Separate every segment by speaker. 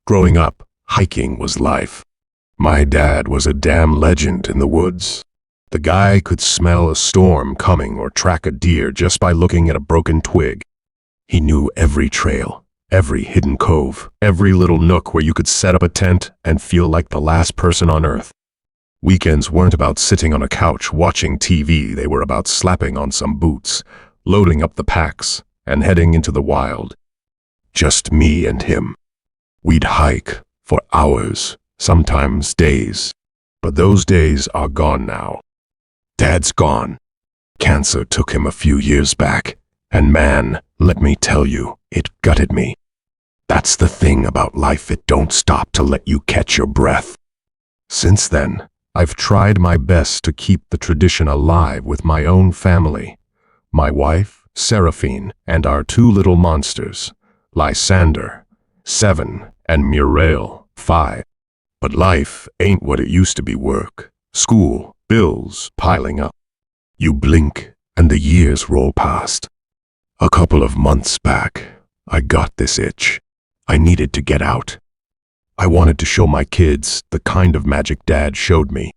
Speaker 1: Growing up, hiking was life. My dad was a damn legend in the woods. The guy could smell a storm coming or track a deer just by looking at a broken twig. He knew every trail, every hidden cove, every little nook where you could set up a tent and feel like the last person on earth. Weekends weren't about sitting on a couch watching TV, they were about slapping on some boots, loading up the packs, and heading into the wild. Just me and him. We'd hike for hours, sometimes days. But those days are gone now. Dad's gone. Cancer took him a few years back, and man, let me tell you, it gutted me. That's the thing about life, it don't stop to let you catch your breath. Since then, I've tried my best to keep the tradition alive with my own family. My wife, Seraphine, and our two little monsters, Lysander, 7, and Muriel, 5. But life ain't what it used to be. Work, school, bills piling up. You blink and the years roll past. A couple of months back, I got this itch. I needed to get out. I wanted to show my kids the kind of magic Dad showed me.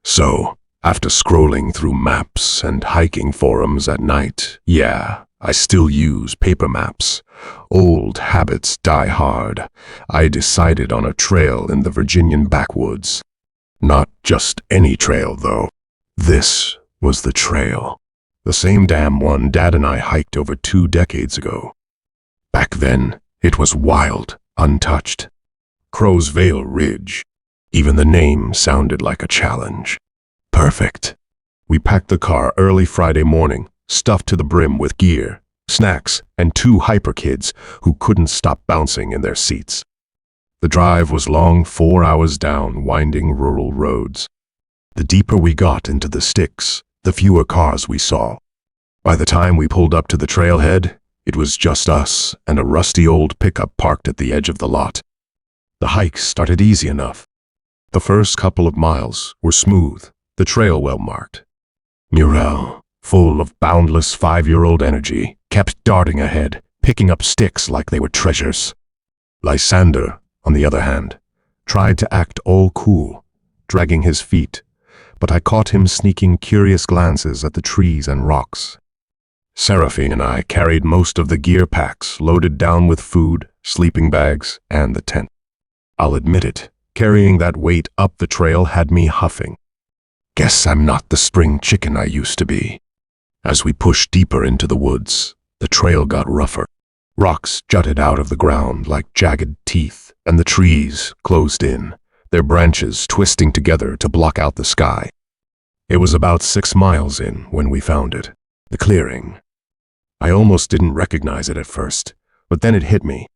Speaker 1: So, after scrolling through maps and hiking forums at night, yeah, I still use paper maps. Old habits die hard. I decided on a trail in the Virginian backwoods. Not just any trail, though. This was the trail. The same damn one Dad and I hiked over 2 decades ago. Back then, it was wild, untouched. Crow's Vale Ridge. Even the name sounded like a challenge. Perfect. We packed the car early Friday morning, stuffed to the brim with gear, snacks, and 2 hyper kids who couldn't stop bouncing in their seats. The drive was long, 4 hours down winding rural roads. The deeper we got into the sticks, the fewer cars we saw. By the time we pulled up to the trailhead, it was just us and a rusty old pickup parked at the edge of the lot. The hike started easy enough. The first couple of miles were smooth, the trail well marked. Muriel, full of boundless 5-year-old energy, kept darting ahead, picking up sticks like they were treasures. Lysander, on the other hand, tried to act all cool, dragging his feet, but I caught him sneaking curious glances at the trees and rocks. Seraphine and I carried most of the gear packs loaded down with food, sleeping bags, and the tent. I'll admit it, carrying that weight up the trail had me huffing. Guess I'm not the spring chicken I used to be. As we pushed deeper into the woods, the trail got rougher. Rocks jutted out of the ground like jagged teeth, and the trees closed in, their branches twisting together to block out the sky. It was about 6 miles in when we found it, the clearing. I almost didn't recognize it at first, but then it hit me.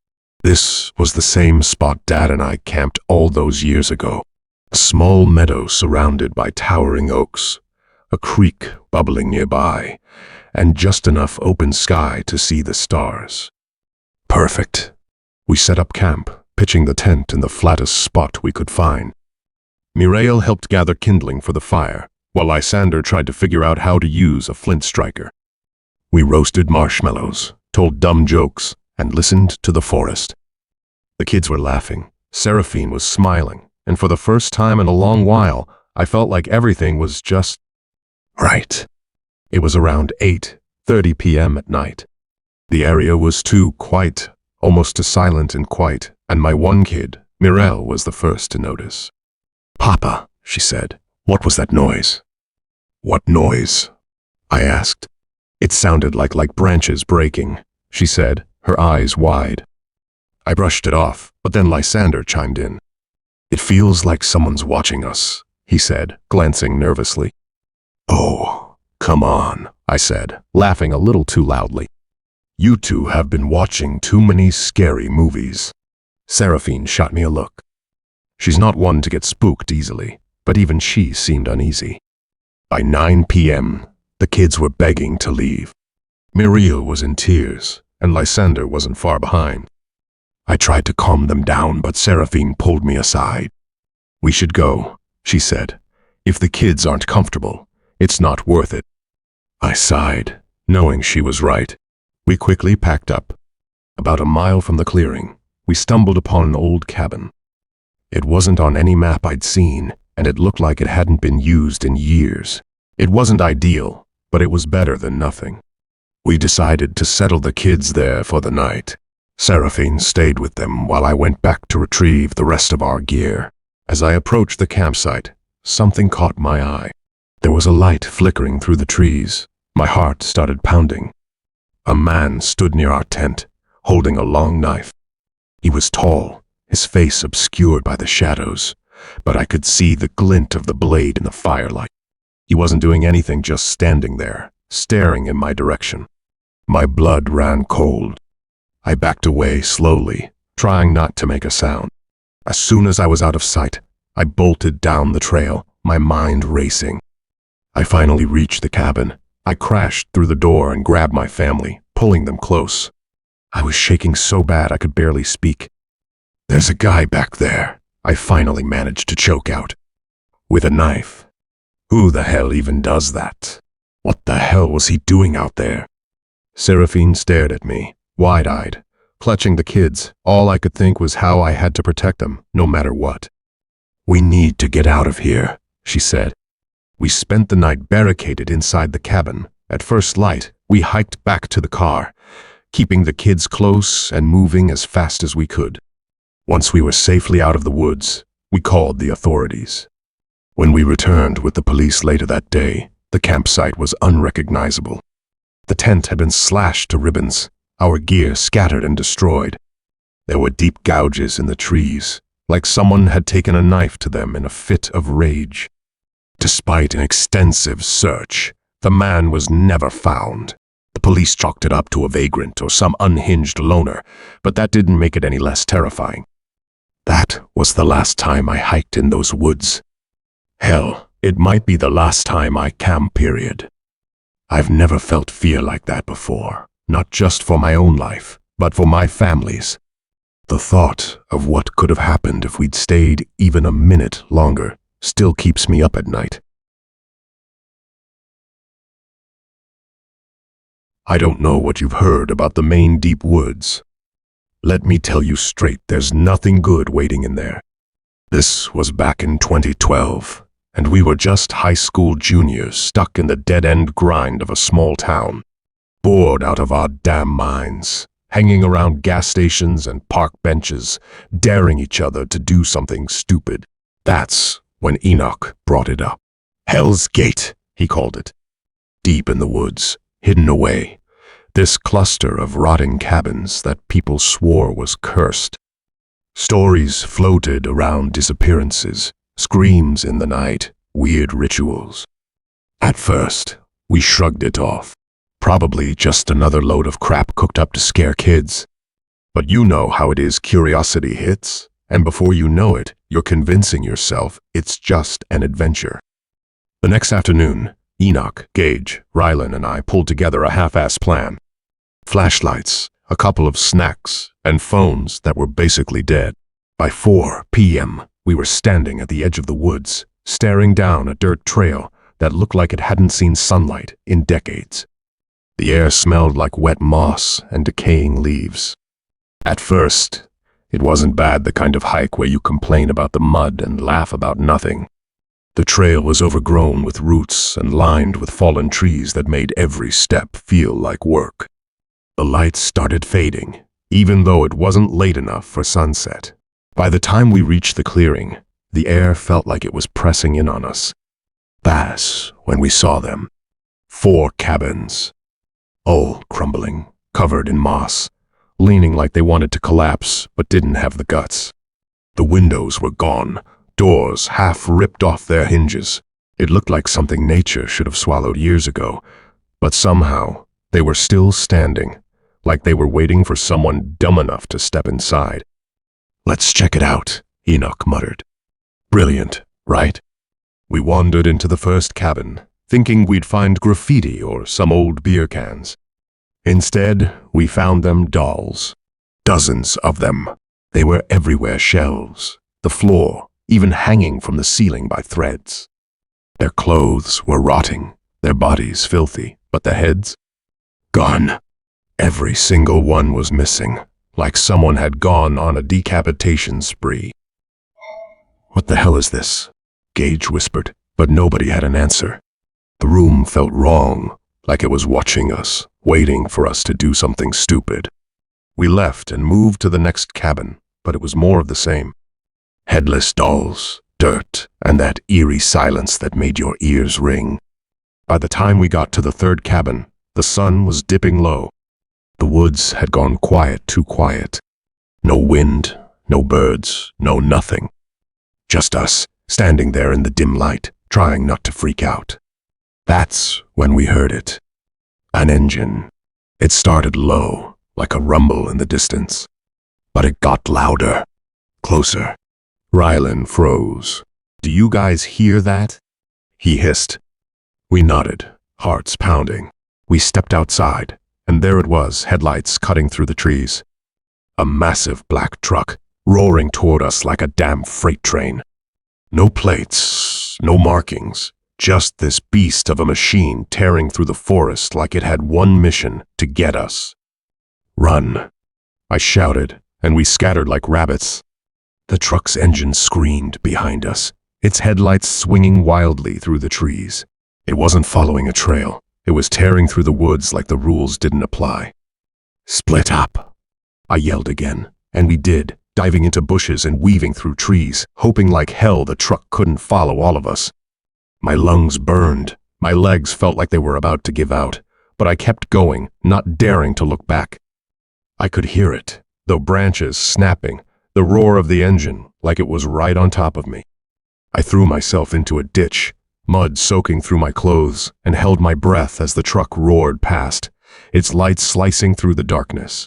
Speaker 1: This was the same spot Dad and I camped all those years ago. A small meadow surrounded by towering oaks, a creek bubbling nearby, and just enough open sky to see the stars. Perfect. We set up camp, pitching the tent in the flattest spot we could find. Muriel helped gather kindling for the fire, while Lysander tried to figure out how to use a flint striker. We roasted marshmallows, told dumb jokes, and listened to the forest. The kids were laughing, Seraphine was smiling, and for the first time in a long while, I felt like everything was just right. It was around 8:30 p.m. at night. The area was too quiet, almost too silent and quiet, and my one kid, Muriel, was the first to notice. "Papa," she said, "what was that noise?" "What noise?" I asked. "It sounded like branches breaking," she said, her eyes wide. I brushed it off, but then Lysander chimed in. "It feels like someone's watching us," he said, glancing nervously. "Oh, come on," I said, laughing a little too loudly. "You two have been watching too many scary movies." Seraphine shot me a look. She's not one to get spooked easily, but even she seemed uneasy. By 9 p.m., the kids were begging to leave. Muriel was in tears, and Lysander wasn't far behind. I tried to calm them down, but Seraphine pulled me aside. "We should go," she said. "If the kids aren't comfortable, it's not worth it." I sighed, knowing she was right. We quickly packed up. About a mile from the clearing, we stumbled upon an old cabin. It wasn't on any map I'd seen, and it looked like it hadn't been used in years. It wasn't ideal, but it was better than nothing. We decided to settle the kids there for the night. Seraphine stayed with them while I went back to retrieve the rest of our gear. As I approached the campsite, something caught my eye. There was a light flickering through the trees. My heart started pounding. A man stood near our tent, holding a long knife. He was tall, his face obscured by the shadows, but I could see the glint of the blade in the firelight. He wasn't doing anything, just standing there, staring in my direction. My blood ran cold. I backed away slowly, trying not to make a sound. As soon as I was out of sight, I bolted down the trail, my mind racing. I finally reached the cabin. I crashed through the door and grabbed my family, pulling them close. I was shaking so bad I could barely speak. "There's a guy back there," I finally managed to choke out. "With a knife. Who the hell even does that? What the hell was he doing out there?" Seraphine stared at me, wide-eyed, clutching the kids. All I could think was how I had to protect them, no matter what. "We need to get out of here," she said. We spent the night barricaded inside the cabin. At first light, we hiked back to the car, keeping the kids close and moving as fast as we could. Once we were safely out of the woods, we called the authorities. When we returned with the police later that day, the campsite was unrecognizable. The tent had been slashed to ribbons, our gear scattered and destroyed. There were deep gouges in the trees, like someone had taken a knife to them in a fit of rage. Despite an extensive search, the man was never found. The police chalked it up to a vagrant or some unhinged loner, but that didn't make it any less terrifying. That was the last time I hiked in those woods. Hell, it might be the last time I camp, period. I've never felt fear like that before, not just for my own life, but for my family's. The thought of what could have happened if we'd stayed even a minute longer still keeps me up at night. I don't know what you've heard about the Maine deep woods. Let me tell you straight, there's nothing good waiting in there. This was back in 2012, and we were just high school juniors stuck in the dead-end grind of a small town, bored out of our damn minds, hanging around gas stations and park benches, daring each other to do something stupid. That's when Enoch brought it up. Hell's Gate, he called it. Deep in the woods, hidden away, this cluster of rotting cabins that people swore was cursed. Stories floated around disappearances, screams in the night, weird rituals. At first, we shrugged it off. Probably just another load of crap cooked up to scare kids. But you know how it is, curiosity hits, and before you know it, you're convincing yourself it's just an adventure. The next afternoon, Enoch, Gage, Rylan, and I pulled together a half-assed plan. Flashlights, a couple of snacks, and phones that were basically dead. By 4 p.m., we were standing at the edge of the woods, staring down a dirt trail that looked like it hadn't seen sunlight in decades. The air smelled like wet moss and decaying leaves. At first, it wasn't bad, the kind of hike where you complain about the mud and laugh about nothing. The trail was overgrown with roots and lined with fallen trees that made every step feel like work. The lights started fading, even though it wasn't late enough for sunset. By the time we reached the clearing, the air felt like it was pressing in on us. That's when we saw them. 4 cabins, all crumbling, covered in moss, leaning like they wanted to collapse but didn't have the guts. The windows were gone, doors half ripped off their hinges. It looked like something nature should have swallowed years ago, but somehow they were still standing, like they were waiting for someone dumb enough to step inside. "Let's check it out," Enoch muttered. Brilliant, right? We wandered into the first cabin, thinking we'd find graffiti or some old beer cans. Instead, we found them dolls. Dozens of them. They were everywhere, shelves, the floor, even hanging from the ceiling by threads. Their clothes were rotting, their bodies filthy, but the heads? Gone. Every single one was missing, like someone had gone on a decapitation spree. "What the hell is this?" Gage whispered, but nobody had an answer. The room felt wrong, like it was watching us, waiting for us to do something stupid. We left and moved to the next cabin, but it was more of the same. Headless dolls, dirt, and that eerie silence that made your ears ring. By the time we got to the third cabin, the sun was dipping low. The woods had gone quiet, too quiet. No wind, no birds, no nothing. Just us, standing there in the dim light, trying not to freak out. That's when we heard it. An engine. It started low, like a rumble in the distance. But it got louder, closer. Rylan froze. "Do you guys hear that?" he hissed. We nodded, hearts pounding. We stepped outside, and there it was, headlights cutting through the trees. A massive black truck, roaring toward us like a damn freight train. No plates, no markings, just this beast of a machine tearing through the forest like it had one mission: to get us. "Run!" I shouted, and we scattered like rabbits. The truck's engine screamed behind us, its headlights swinging wildly through the trees. It wasn't following a trail. It was tearing through the woods like the rules didn't apply. "Split up!" I yelled again, and we did, diving into bushes and weaving through trees, hoping like hell the truck couldn't follow all of us. My lungs burned. My legs felt like they were about to give out, but I kept going, not daring to look back. I could hear it, though branches snapping, the roar of the engine, like it was right on top of me. I threw myself into a ditch, mud soaking through my clothes, and held my breath as the truck roared past, its lights slicing through the darkness.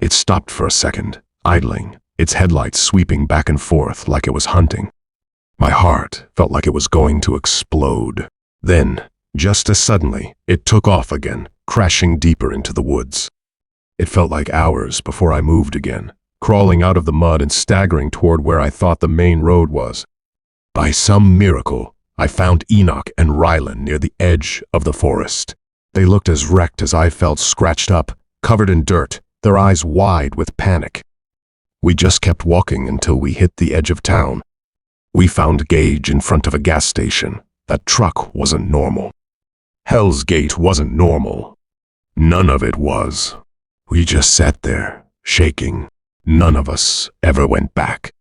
Speaker 1: It stopped for a second, idling, its headlights sweeping back and forth like it was hunting. My heart felt like it was going to explode. Then, just as suddenly, it took off again, crashing deeper into the woods. It felt like hours before I moved again, crawling out of the mud and staggering toward where I thought the main road was. By some miracle, I found Enoch and Rylan near the edge of the forest. They looked as wrecked as I felt, scratched up, covered in dirt, their eyes wide with panic. We just kept walking until we hit the edge of town. We found Gage in front of a gas station. That truck wasn't normal. Hell's Gate wasn't normal. None of it was. We just sat there, shaking. None of us ever went back.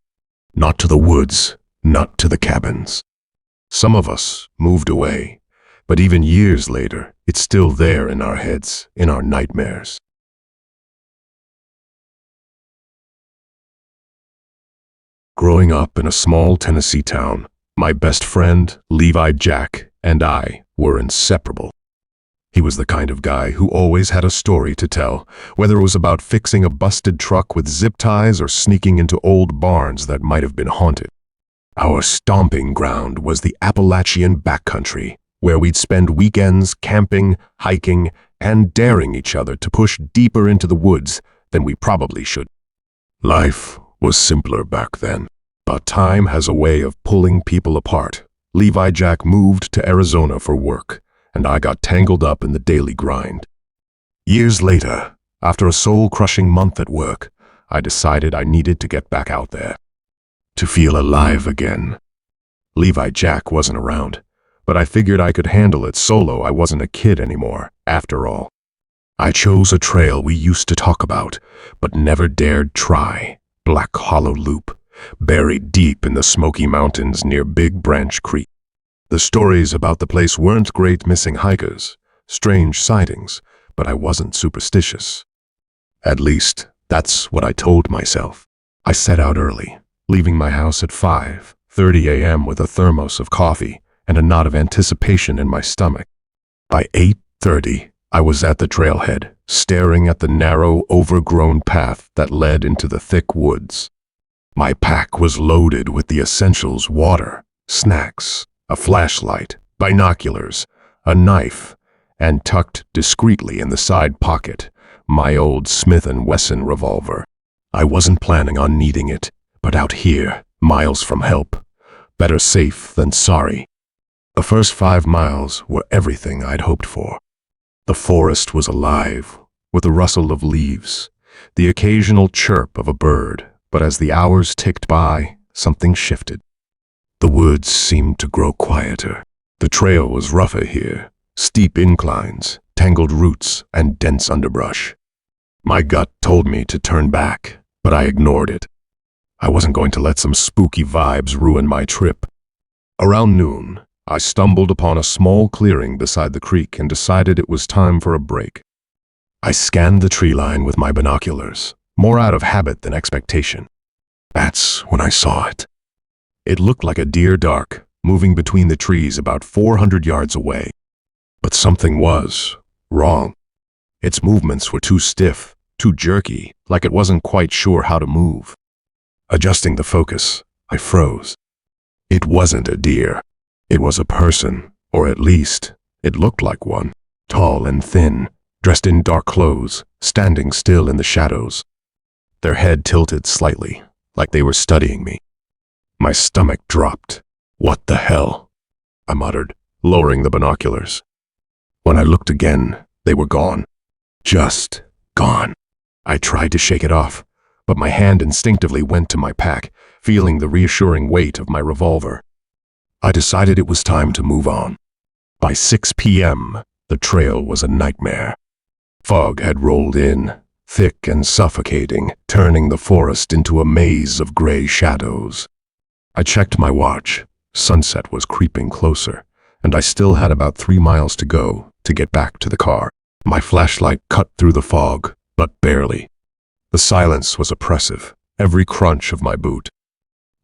Speaker 1: Not to the woods, not to the cabins. Some of us moved away, but even years later, it's still there in our heads, in our nightmares. Growing up in a small Tennessee town, my best friend, Levi Jack, and I were inseparable. He was the kind of guy who always had a story to tell, whether it was about fixing a busted truck with zip ties or sneaking into old barns that might have been haunted. Our stomping ground was the Appalachian backcountry, where we'd spend weekends camping, hiking, and daring each other to push deeper into the woods than we probably should. Life was simpler back then, but time has a way of pulling people apart. Levi Jack moved to Arizona for work, and I got tangled up in the daily grind. Years later, after a soul-crushing month at work, I decided I needed to get back out there, to feel alive again. Levi Jack wasn't around, but I figured I could handle it solo. I wasn't a kid anymore, after all. I chose a trail we used to talk about, but never dared try. Black Hollow Loop, buried deep in the Smoky Mountains near Big Branch Creek. The stories about the place weren't great: missing hikers, strange sightings, but I wasn't superstitious. At least, that's what I told myself. I set out early, leaving my house at 5:30 a.m. with a thermos of coffee and a knot of anticipation in my stomach. By 8:30, I was at the trailhead, staring at the narrow, overgrown path that led into the thick woods. My pack was loaded with the essentials: water, snacks, a flashlight, binoculars, a knife, and tucked discreetly in the side pocket, my old Smith & Wesson revolver. I wasn't planning on needing it, but out here, miles from help, better safe than sorry. The first 5 miles were everything I'd hoped for. The forest was alive, with the rustle of leaves, the occasional chirp of a bird, but as the hours ticked by, something shifted. The woods seemed to grow quieter. The trail was rougher here, steep inclines, tangled roots, and dense underbrush. My gut told me to turn back, but I ignored it. I wasn't going to let some spooky vibes ruin my trip. Around noon, I stumbled upon a small clearing beside the creek and decided it was time for a break. I scanned the tree line with my binoculars, more out of habit than expectation. That's when I saw it. It looked like a deer dark, moving between the trees about 400 yards away. But something was wrong. Its movements were too stiff, too jerky, like it wasn't quite sure how to move. Adjusting the focus, I froze. It wasn't a deer. It was a person, or at least, it looked like one, tall and thin, dressed in dark clothes, standing still in the shadows. Their head tilted slightly, like they were studying me. My stomach dropped. "What the hell?" I muttered, lowering the binoculars. When I looked again, they were gone. Just gone. I tried to shake it off, but my hand instinctively went to my pack, feeling the reassuring weight of my revolver. I decided it was time to move on. By 6 p.m., the trail was a nightmare. Fog had rolled in, thick and suffocating, turning the forest into a maze of gray shadows. I checked my watch. Sunset was creeping closer, and I still had about 3 miles to go to get back to the car. My flashlight cut through the fog, but barely. The silence was oppressive, every crunch of my boot.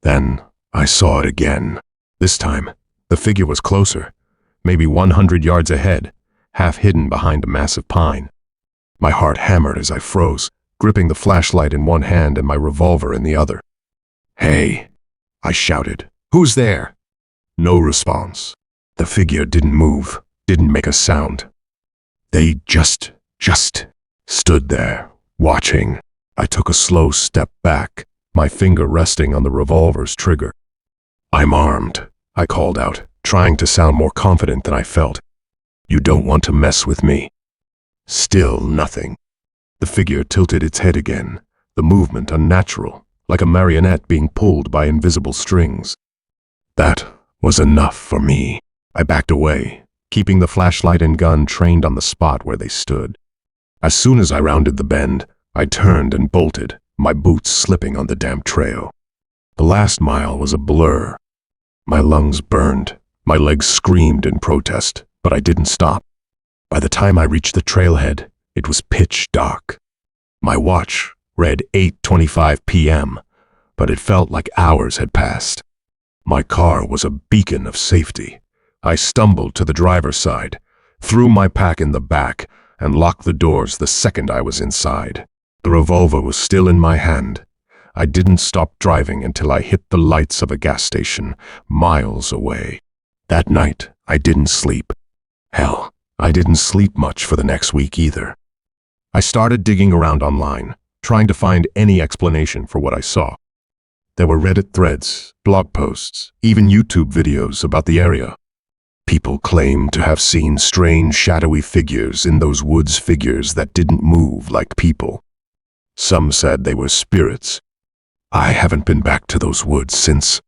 Speaker 1: Then I saw it again. This time, the figure was closer, maybe 100 yards ahead, half hidden behind a massive pine. My heart hammered as I froze, gripping the flashlight in one hand and my revolver in the other. "Hey!" I shouted. "Who's there?" No response. The figure didn't move, didn't make a sound. They just stood there, watching. I took a slow step back, my finger resting on the revolver's trigger. "I'm armed," I called out, trying to sound more confident than I felt. "You don't want to mess with me." Still nothing. The figure tilted its head again, the movement unnatural, like a marionette being pulled by invisible strings. That was enough for me. I backed away, keeping the flashlight and gun trained on the spot where they stood. As soon as I rounded the bend, I turned and bolted, my boots slipping on the damp trail. The last mile was a blur. My lungs burned, my legs screamed in protest, but I didn't stop. By the time I reached the trailhead, it was pitch dark. My watch read 8:25 p.m., but it felt like hours had passed. My car was a beacon of safety. I stumbled to the driver's side, threw my pack in the back, and locked the doors the second I was inside. The revolver was still in my hand. I didn't stop driving until I hit the lights of a gas station, miles away. That night, I didn't sleep. Hell, I didn't sleep much for the next week either. I started digging around online, trying to find any explanation for what I saw. There were Reddit threads, blog posts, even YouTube videos about the area. People claimed to have seen strange shadowy figures in those woods, figures that didn't move like people. Some said they were spirits. I haven't been back to those woods since.